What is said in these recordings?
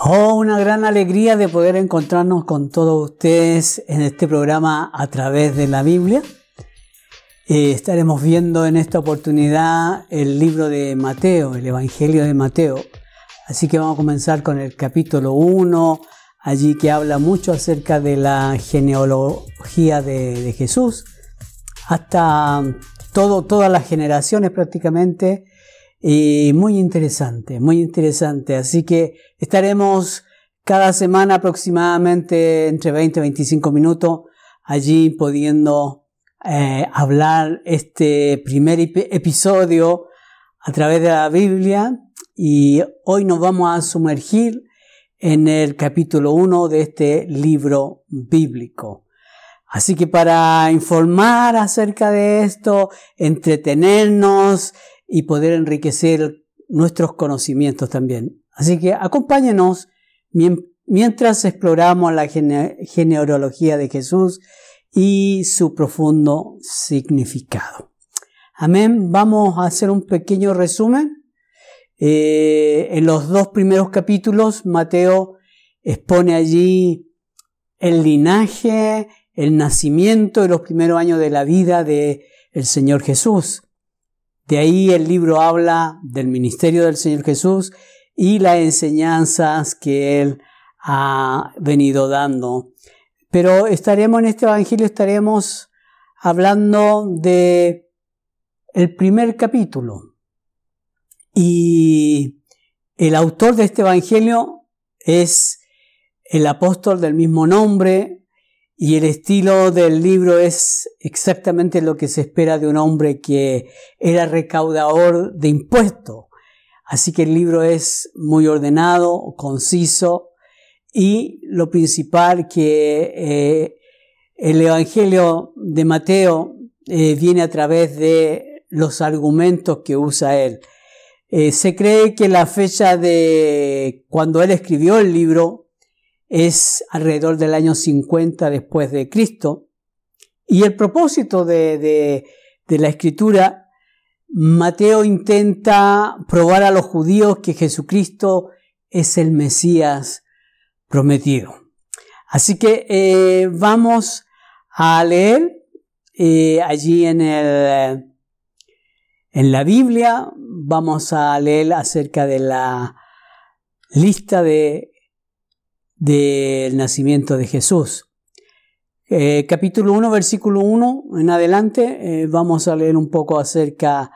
Oh, una gran alegría de poder encontrarnos con todos ustedes en este programa a través de la Biblia. Estaremos viendo en esta oportunidad el libro de Mateo, el Evangelio de Mateo. Así que vamos a comenzar con el capítulo 1, allí que habla mucho acerca de la genealogía de Jesús, hasta todas las generaciones prácticamente. Y muy interesante, muy interesante. Así que estaremos cada semana aproximadamente entre 20 y 25 minutos allí pudiendo hablar este primer episodio a través de la Biblia. Y hoy nos vamos a sumergir en el capítulo 1 de este libro bíblico. Así que para informar acerca de esto, entretenernos y poder enriquecer nuestros conocimientos también. Así que acompáñenos mientras exploramos la genealogía de Jesús y su profundo significado. Amén. Vamos a hacer un pequeño resumen. En los dos primeros capítulos, Mateo expone allí el linaje, el nacimiento y los primeros años de la vida del Señor Jesús. De ahí el libro habla del ministerio del Señor Jesús y las enseñanzas que Él ha venido dando. Pero en este Evangelio estaremos hablando de el primer capítulo. Y el autor de este Evangelio es el apóstol del mismo nombre. Y el estilo del libro es exactamente lo que se espera de un hombre que era recaudador de impuestos. Así que el libro es muy ordenado, conciso, y lo principal que el Evangelio de Mateo viene a través de los argumentos que usa él. Se cree que la fecha de cuando él escribió el libro es alrededor del año 50 después de Cristo. Y el propósito de la escritura, Mateo intenta probar a los judíos que Jesucristo es el Mesías prometido. Así que vamos a leer allí en la Biblia, vamos a leer acerca de la lista del nacimiento de Jesús. Capítulo 1, versículo 1 en adelante, vamos a leer un poco acerca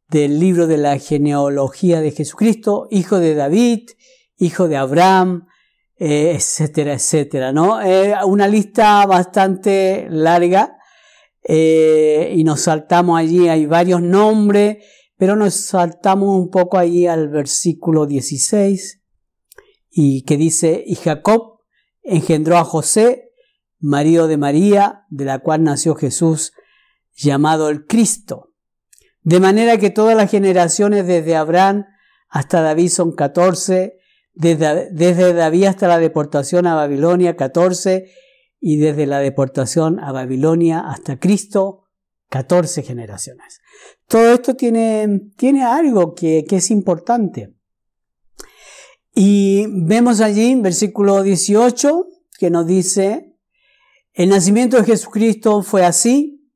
del libro de la genealogía de Jesucristo, hijo de David, hijo de Abraham, etcétera, etcétera, ¿no? Una lista bastante larga, y nos saltamos allí, hay varios nombres, pero nos saltamos un poco allí al versículo 16, y que dice, y Jacob engendró a José, marido de María, de la cual nació Jesús, llamado el Cristo. De manera que todas las generaciones desde Abraham hasta David son 14, desde David hasta la deportación a Babilonia 14, y desde la deportación a Babilonia hasta Cristo 14 generaciones. Todo esto tiene algo que es importante. Y vemos allí en versículo 18 que nos dice, el nacimiento de Jesucristo fue así,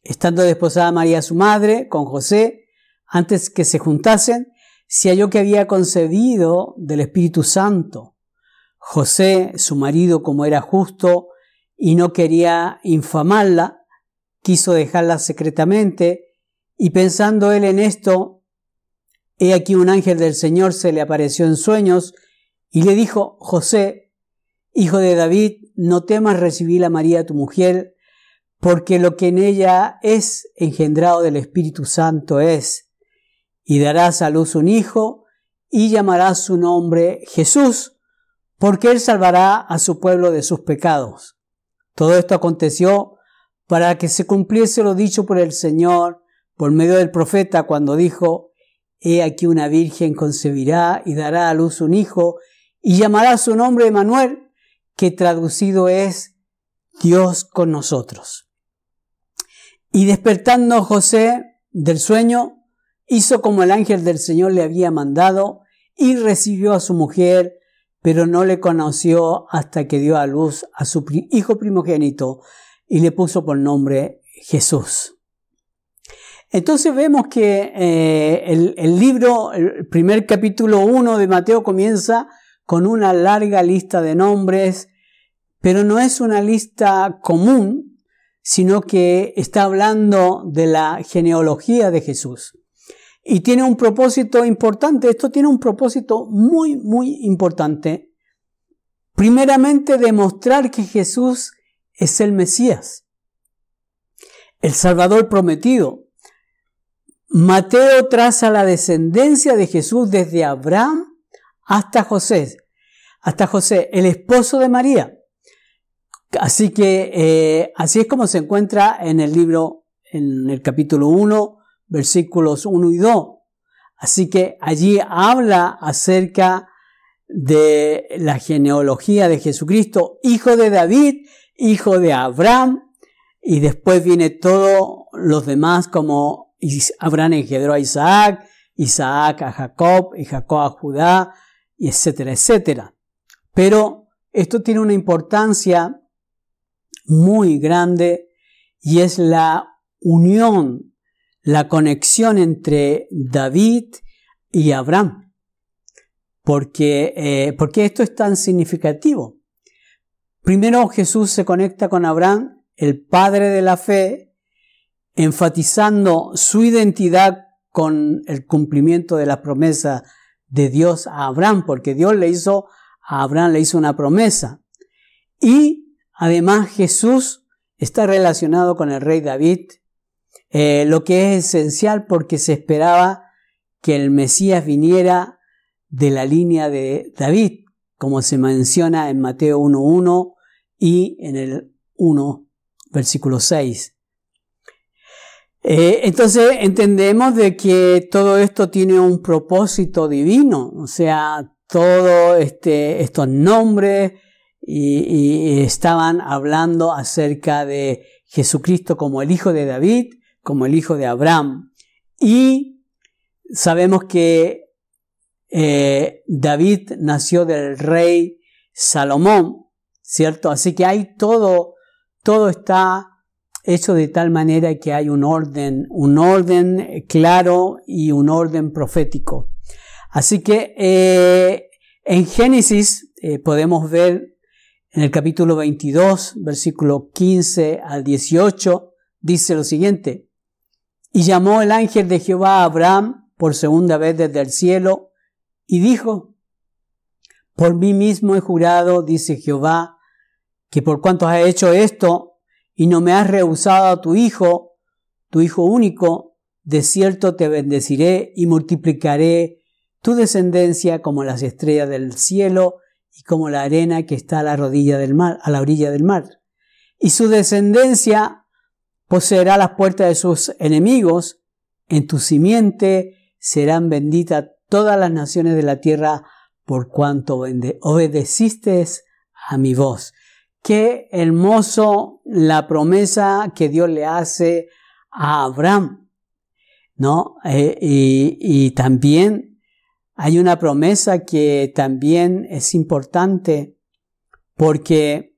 estando desposada María su madre con José, antes que se juntasen, se halló que había concebido del Espíritu Santo. José, su marido, como era justo y no quería infamarla, quiso dejarla secretamente, y pensando él en esto, he aquí un ángel del Señor se le apareció en sueños y le dijo, José, hijo de David, no temas recibir a María tu mujer, porque lo que en ella es engendrado del Espíritu Santo es, y darás a luz un hijo, y llamarás su nombre Jesús, porque él salvará a su pueblo de sus pecados. Todo esto aconteció para que se cumpliese lo dicho por el Señor, por medio del profeta, cuando dijo, he aquí una virgen concebirá y dará a luz un hijo y llamará su nombre Emmanuel, que traducido es Dios con nosotros. Y despertando José del sueño, hizo como el ángel del Señor le había mandado y recibió a su mujer, pero no le conoció hasta que dio a luz a su hijo primogénito y le puso por nombre Jesús. Entonces vemos que el libro, el primer capítulo 1 de Mateo comienza con una larga lista de nombres, pero no es una lista común, sino que está hablando de la genealogía de Jesús. Y tiene un propósito importante. Esto tiene un propósito muy, muy importante. Primeramente, demostrar que Jesús es el Mesías, el Salvador prometido. Mateo traza la descendencia de Jesús desde Abraham hasta José, el esposo de María. Así que así es como se encuentra en el libro, en el capítulo 1, versículos 1 y 2. Así que allí habla acerca de la genealogía de Jesucristo, hijo de David, hijo de Abraham, y después viene todos los demás, como Abraham engendró a Isaac, Isaac a Jacob, y Jacob a Judá, y etcétera, etcétera. Pero esto tiene una importancia muy grande y es la unión, la conexión entre David y Abraham. Porque esto es tan significativo. Primero Jesús se conecta con Abraham, el padre de la fe, enfatizando su identidad con el cumplimiento de la promesa de Dios a Abraham, porque Dios a Abraham le hizo una promesa. Y además Jesús está relacionado con el rey David, lo que es esencial porque se esperaba que el Mesías viniera de la línea de David, como se menciona en Mateo 1:1 y en el 1, versículo 6. Entonces entendemos de que todo esto tiene un propósito divino, o sea, todos estos nombres y estaban hablando acerca de Jesucristo como el hijo de David, como el hijo de Abraham. Y sabemos que David nació del rey Salomón, ¿cierto? Así que hay todo está hecho de tal manera que hay un orden claro y un orden profético. Así que en Génesis podemos ver en el capítulo 22, versículo 15 al 18, dice lo siguiente: y llamó el ángel de Jehová a Abraham por segunda vez desde el cielo, y dijo: por mí mismo he jurado, dice Jehová, que por cuanto has hecho esto, y no me has rehusado a tu hijo único, de cierto te bendeciré y multiplicaré tu descendencia como las estrellas del cielo y como la arena que está a la orilla del mar. Y su descendencia poseerá las puertas de sus enemigos. En tu simiente serán benditas todas las naciones de la tierra, por cuanto obedeciste a mi voz. Qué hermoso la promesa que Dios le hace a Abraham, ¿no? Y también hay una promesa que también es importante, porque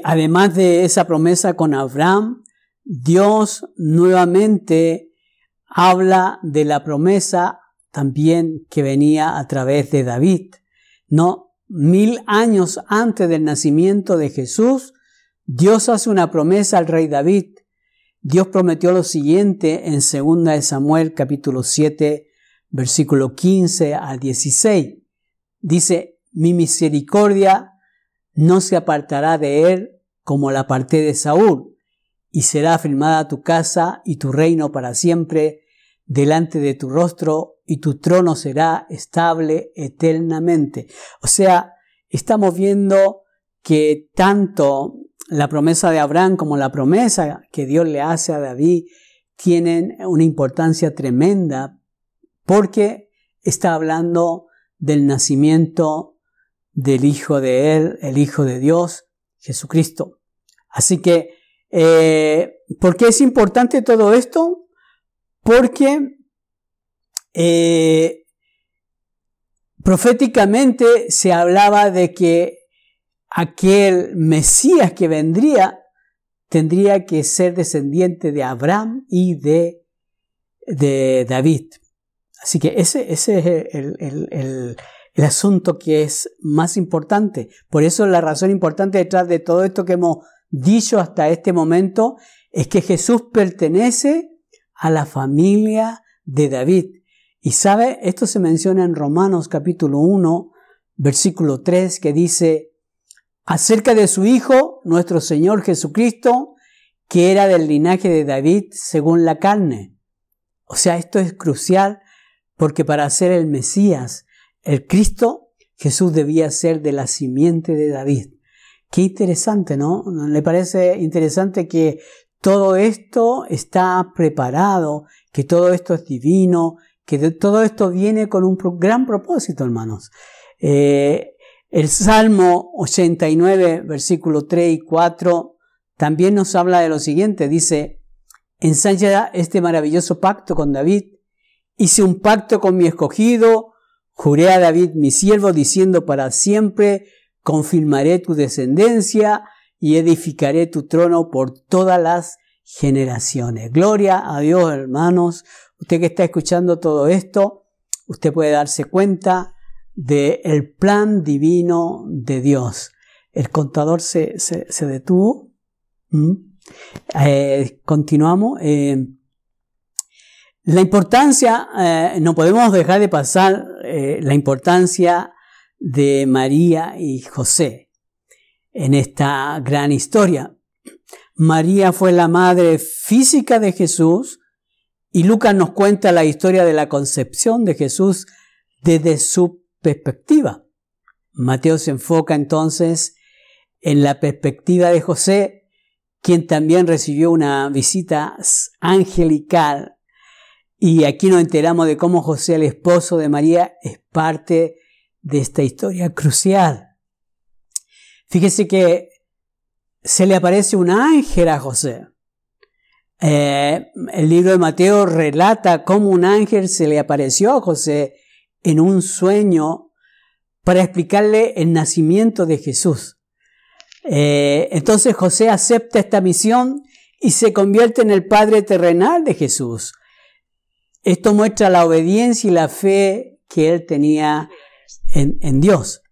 además de esa promesa con Abraham, Dios nuevamente habla de la promesa también que venía a través de David, ¿no? 1000 años antes del nacimiento de Jesús, Dios hace una promesa al rey David. Dios prometió lo siguiente en 2 Samuel capítulo 7, versículo 15 al 16. Dice: mi misericordia no se apartará de él como la aparté de Saúl, y será afirmada tu casa y tu reino para siempre delante de tu rostro, y tu trono será estable eternamente. O sea, estamos viendo que tanto la promesa de Abraham como la promesa que Dios le hace a David tienen una importancia tremenda porque está hablando del nacimiento del Hijo de Él, el Hijo de Dios, Jesucristo. Así que, ¿por qué es importante todo esto? Porque proféticamente se hablaba de que aquel Mesías que vendría tendría que ser descendiente de Abraham y de David. Así que ese es el asunto que es más importante. Por eso la razón importante detrás de todo esto que hemos dicho hasta este momento es que Jesús pertenece a la familia de David. Y sabe, esto se menciona en Romanos capítulo 1, versículo 3, que dice acerca de su Hijo, nuestro Señor Jesucristo, que era del linaje de David según la carne. O sea, esto es crucial porque para ser el Mesías, el Cristo, Jesús debía ser de la simiente de David. Qué interesante, ¿no? ¿No le parece interesante que todo esto está preparado, que todo esto es divino, que todo esto viene con un gran propósito, hermanos? El Salmo 89, versículo 3 y 4, también nos habla de lo siguiente. Dice, ensancha este maravilloso pacto con David. Hice un pacto con mi escogido, juré a David mi siervo, diciendo para siempre, confirmaré tu descendencia y edificaré tu trono por todas las generaciones. Gloria a Dios, hermanos. Usted que está escuchando todo esto, usted puede darse cuenta del plan divino de Dios. El contador se detuvo. Continuamos. La importancia, no podemos dejar de pasar la importancia de María y José en esta gran historia. María fue la madre física de Jesús y Lucas nos cuenta la historia de la concepción de Jesús desde su perspectiva. Mateo se enfoca entonces en la perspectiva de José, quien también recibió una visita angelical. Y aquí nos enteramos de cómo José, el esposo de María, es parte de esta historia crucial. Fíjese que se le aparece un ángel a José. El libro de Mateo relata cómo un ángel se le apareció a José en un sueño para explicarle el nacimiento de Jesús. Entonces José acepta esta misión y se convierte en el padre terrenal de Jesús. Esto muestra la obediencia y la fe que él tenía en Dios.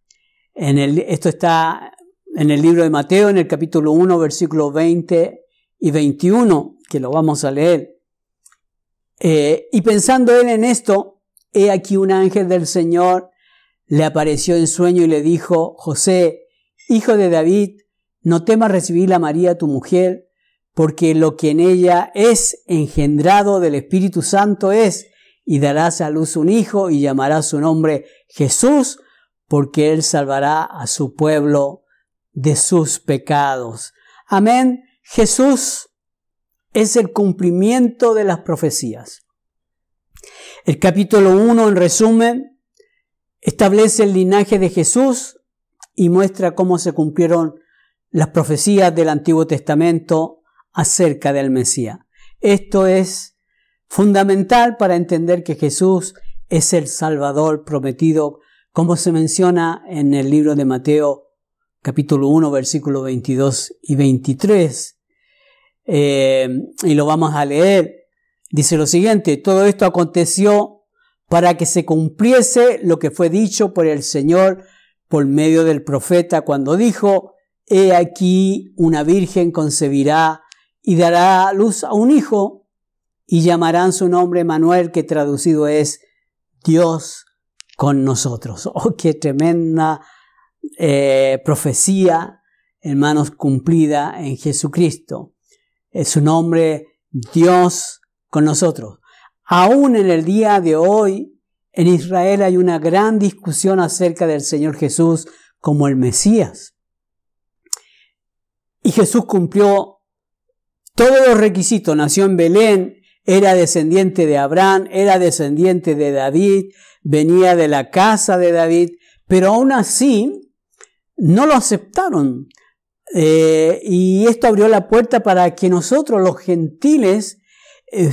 Esto está en el libro de Mateo, en el capítulo 1, versículos 20 y 21, que lo vamos a leer. Y pensando él en esto, he aquí un ángel del Señor le apareció en sueño y le dijo, José, hijo de David, no temas recibir a María tu mujer, porque lo que en ella es engendrado del Espíritu Santo es, y darás a luz un hijo y llamarás su nombre Jesús, porque él salvará a su pueblo de sus pecados. Amén. Jesús es el cumplimiento de las profecías. El capítulo 1, en resumen, establece el linaje de Jesús y muestra cómo se cumplieron las profecías del Antiguo Testamento acerca del Mesías. Esto es fundamental para entender que Jesús es el Salvador prometido, como se menciona en el libro de Mateo, capítulo 1, versículos 22 y 23. Y lo vamos a leer. Dice lo siguiente, todo esto aconteció para que se cumpliese lo que fue dicho por el Señor por medio del profeta cuando dijo, he aquí una virgen concebirá y dará a luz a un hijo y llamarán su nombre Manuel, que traducido es Dios con nosotros. Oh, qué tremenda profecía, hermanos, cumplida en Jesucristo. Es su nombre, Dios con nosotros. Aún en el día de hoy, en Israel hay una gran discusión acerca del Señor Jesús como el Mesías. Y Jesús cumplió todos los requisitos. Nació en Belén, era descendiente de Abraham, era descendiente de David, venía de la casa de David, pero aún así no lo aceptaron. Y esto abrió la puerta para que nosotros, los gentiles,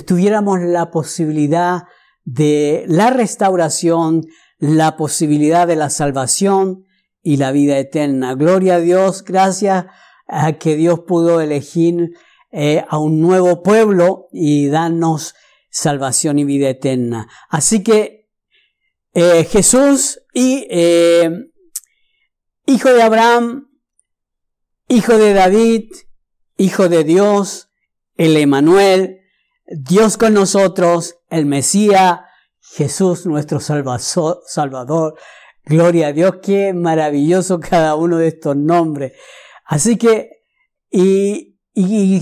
tuviéramos la posibilidad de la restauración, la posibilidad de la salvación y la vida eterna. Gloria a Dios, gracias a que Dios pudo elegir a un nuevo pueblo y darnos salvación y vida eterna. Así que Jesús, hijo de Abraham, hijo de David, hijo de Dios, el Emmanuel, Dios con nosotros, el Mesías, Jesús nuestro Salvador. Gloria a Dios, qué maravilloso cada uno de estos nombres. Así que, y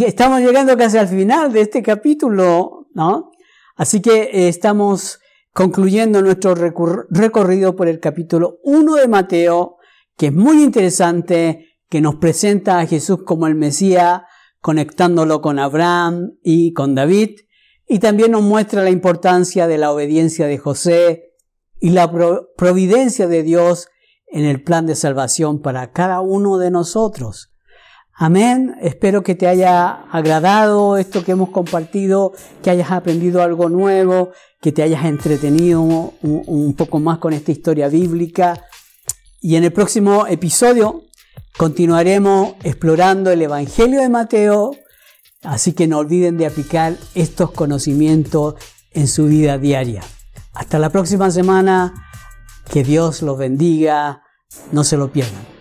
estamos llegando casi al final de este capítulo, ¿no? Así que estamos concluyendo nuestro recorrido por el capítulo 1 de Mateo, que es muy interesante, que nos presenta a Jesús como el Mesías, conectándolo con Abraham y con David, y también nos muestra la importancia de la obediencia de José y la providencia de Dios en el plan de salvación para cada uno de nosotros. Amén. Espero que te haya agradado esto que hemos compartido, que hayas aprendido algo nuevo, que te hayas entretenido un poco más con esta historia bíblica. Y en el próximo episodio continuaremos explorando el Evangelio de Mateo, así que no olviden de aplicar estos conocimientos en su vida diaria. Hasta la próxima semana, que Dios los bendiga, no se lo pierdan.